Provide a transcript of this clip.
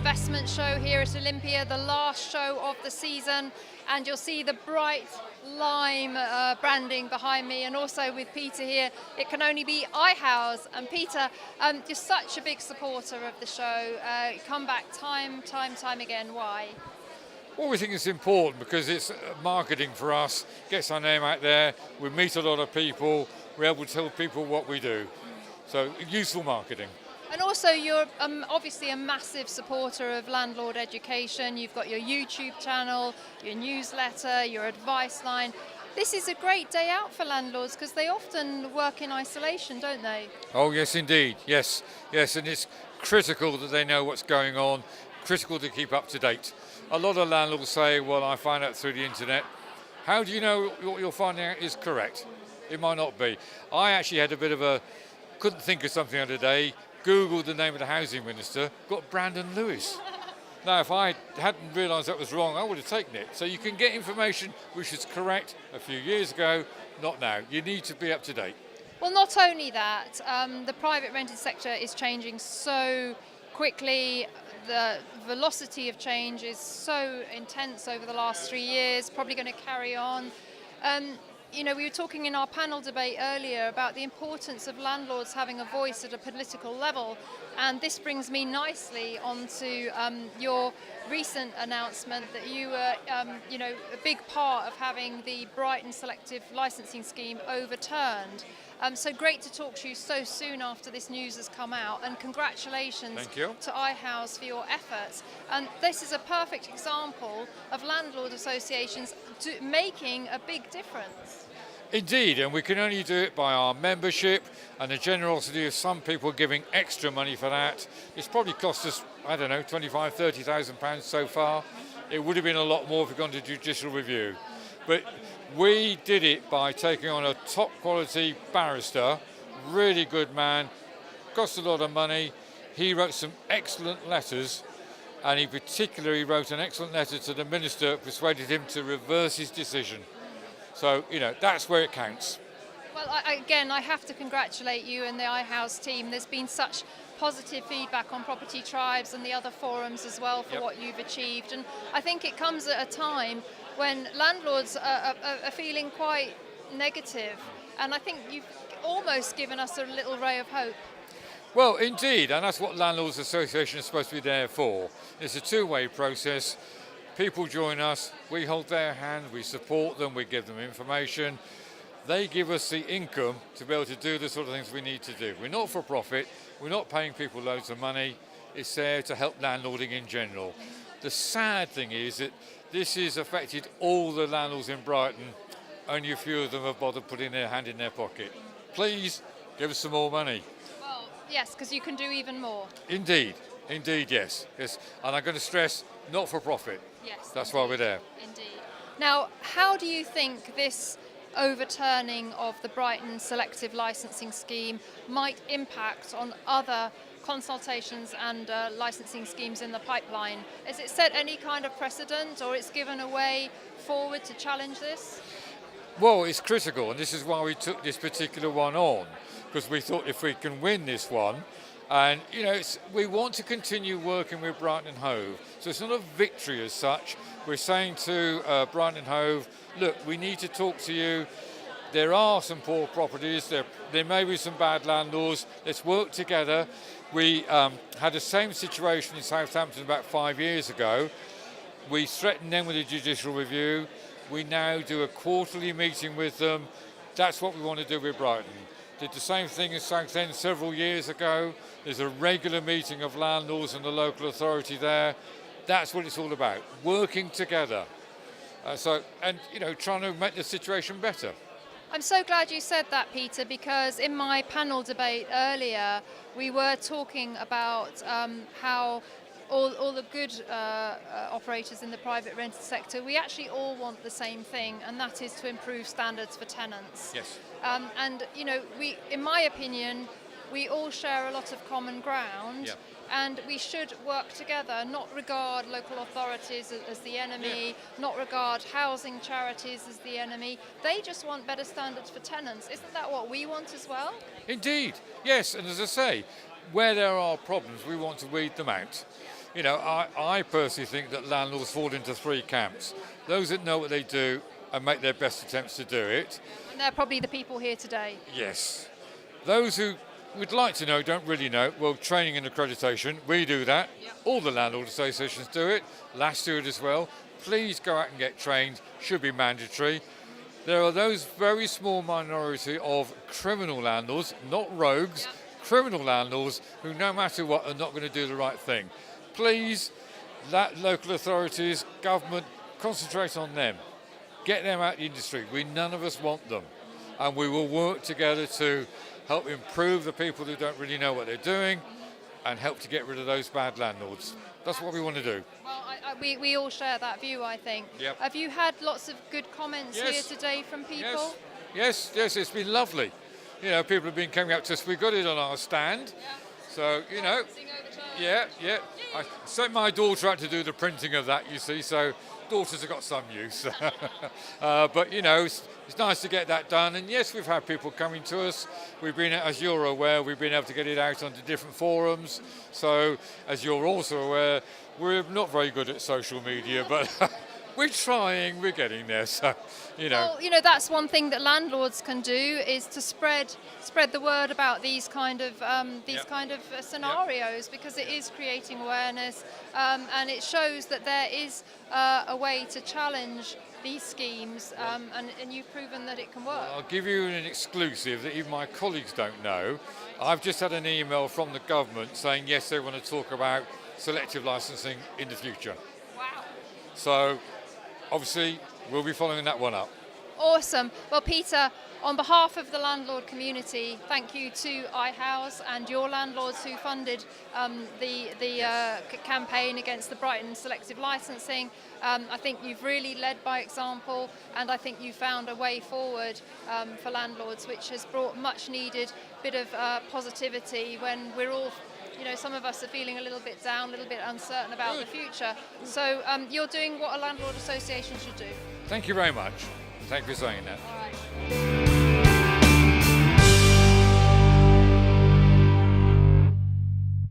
investment show here at Olympia, the last show of the season, and you'll see the bright lime branding behind me, and also with Peter here, it can only be iHowz. And Peter, you're such a big supporter of the show. You come back time again. Why? Well, we think it's important because it's marketing for us, gets our name out there, we meet a lot of people, we're able to tell people what we do. So, useful marketing. And also you're obviously a massive supporter of landlord education. You've got your YouTube channel, your newsletter, your advice line. This is a great day out for landlords because they often work in isolation, don't they? Oh yes indeed, yes, and it's critical that they know what's going on, critical to keep up to date. A lot of landlords say, well, I find out through the internet. How do you know what you're finding out is correct? It might not be. I actually had a bit of a, couldn't think of something the other day, Googled the name of the housing minister, got Brandon Lewis. Now, if I hadn't realised that was wrong, I would have taken it. So you can get information which is correct a few years ago, not now. You need to be up to date. Well, not only that, the private rented sector is changing so quickly. The velocity of change is so intense over the last 3 years, probably going to carry on. You know, we were talking in our panel debate earlier about the importance of landlords having a voice at a political level, and this brings me nicely onto your recent announcement that you were, a big part of having the Brighton selective licensing scheme overturned. So great to talk to you so soon after this news has come out, and congratulations to iHowz for your efforts. And this is a perfect example of landlord associations making a big difference. Indeed, and we can only do it by our membership and the generosity of some people giving extra money for that. It's probably cost us, I don't know, £25,000, £30,000 so far. It would have been a lot more if we'd gone to judicial review. But we did it by taking on a top quality barrister, really good man, cost a lot of money. He wrote some excellent letters, and he particularly wrote an excellent letter to the minister, persuaded him to reverse his decision. So, that's where it counts. Well, I have to congratulate you and the iHowz team. There's been such positive feedback on Property Tribes and the other forums as well for what you've achieved. And I think it comes at a time when landlords are feeling quite negative. And I think you've almost given us a little ray of hope. Well, indeed, and that's what Landlords Association is supposed to be there for. It's a two-way process. People join us, we hold their hand, we support them, we give them information. They give us the income to be able to do the sort of things we need to do. We're not for profit, we're not paying people loads of money. It's there to help landlording in general. The sad thing is that this has affected all the landlords in Brighton. Only a few of them have bothered putting their hand in their pocket. Please, give us some more money. Well, yes, because you can do even more. Indeed, yes. And I'm going to stress, not for profit. Yes, that's why we're there. Indeed. Now, how do you think this overturning of the Brighton selective licensing scheme might impact on other consultations and licensing schemes in the pipeline? Has it set any kind of precedent, or it's given a way forward to challenge this? Well, it's critical, and this is why we took this particular one on, because we thought if we can win this one, and we want to continue working with Brighton and Hove. So it's not a victory as such. We're saying to Brighton and Hove, look, we need to talk to you. There are some poor properties. There may be some bad landlords. Let's work together. We had the same situation in Southampton about 5 years ago. We threatened them with a judicial review. We now do a quarterly meeting with them. That's what we want to do with Brighton. Did the same thing in Southend several years ago. There's a regular meeting of landlords and the local authority there. That's what it's all about, working together. Trying to make the situation better. I'm so glad you said that, Peter, because in my panel debate earlier, we were talking about how all the good operators in the private rented sector, we actually all want the same thing, and that is to improve standards for tenants. Yes. In my opinion, we all share a lot of common ground, and we should work together, not regard local authorities as the enemy, not regard housing charities as the enemy. They just want better standards for tenants. Isn't that what we want as well? Indeed, yes, and as I say, where there are problems, we want to weed them out. you know, I personally think that landlords fall into three camps. Those that know what they do and make their best attempts to do it. And they're probably the people here today. Yes. Those who would like to know, don't really know, well, training and accreditation, we do that. Yep. All the landlord associations do it. LAS do it as well. Please go out and get trained, should be mandatory. There are those very small minority of criminal landlords, not rogues, Yep. criminal landlords who no matter what are not going to do the right thing. Please, local authorities, government, concentrate on them. Get them out of the industry. None of us want them. And we will work together to help improve the people who don't really know what they're doing and help to get rid of those bad landlords. That's what we want to do. Well, we all share that view, I think. Yep. Have you had lots of good comments Yes. here today from people? Yes, it's been lovely. You know, people have been coming up to us. We got it on our stand. Yeah. So, you know, yeah. I sent my daughter out to do the printing of that, you see, so daughters have got some use. But, you know, it's nice to get that done. And yes, we've had people coming to us. We've been, as you're aware, we've been able to get it out onto different forums. So, as you're also aware, we're not very good at social media, but we're trying, we're getting there. So, you know. Well, you know, that's one thing that landlords can do is to spread the word about these kind of scenarios, because it is creating awareness, and it shows that there is a way to challenge these schemes, and you've proven that it can work. I'll give you an exclusive that even my colleagues don't know. I've just had an email from the government saying yes, they want to talk about selective licensing in the future. Wow. So obviously we'll be following that one up. Awesome. Well, Peter, on behalf of the landlord community, thank you to iHowz and your landlords who funded the campaign against the Brighton selective licensing. I think you've really led by example, and I think you found a way forward for landlords, which has brought much needed bit of positivity when we're all, you know, some of us are feeling a little bit down, a little bit uncertain about the future. So you're doing what a landlord association should do. Thank you very much. Thank you for saying that. All right.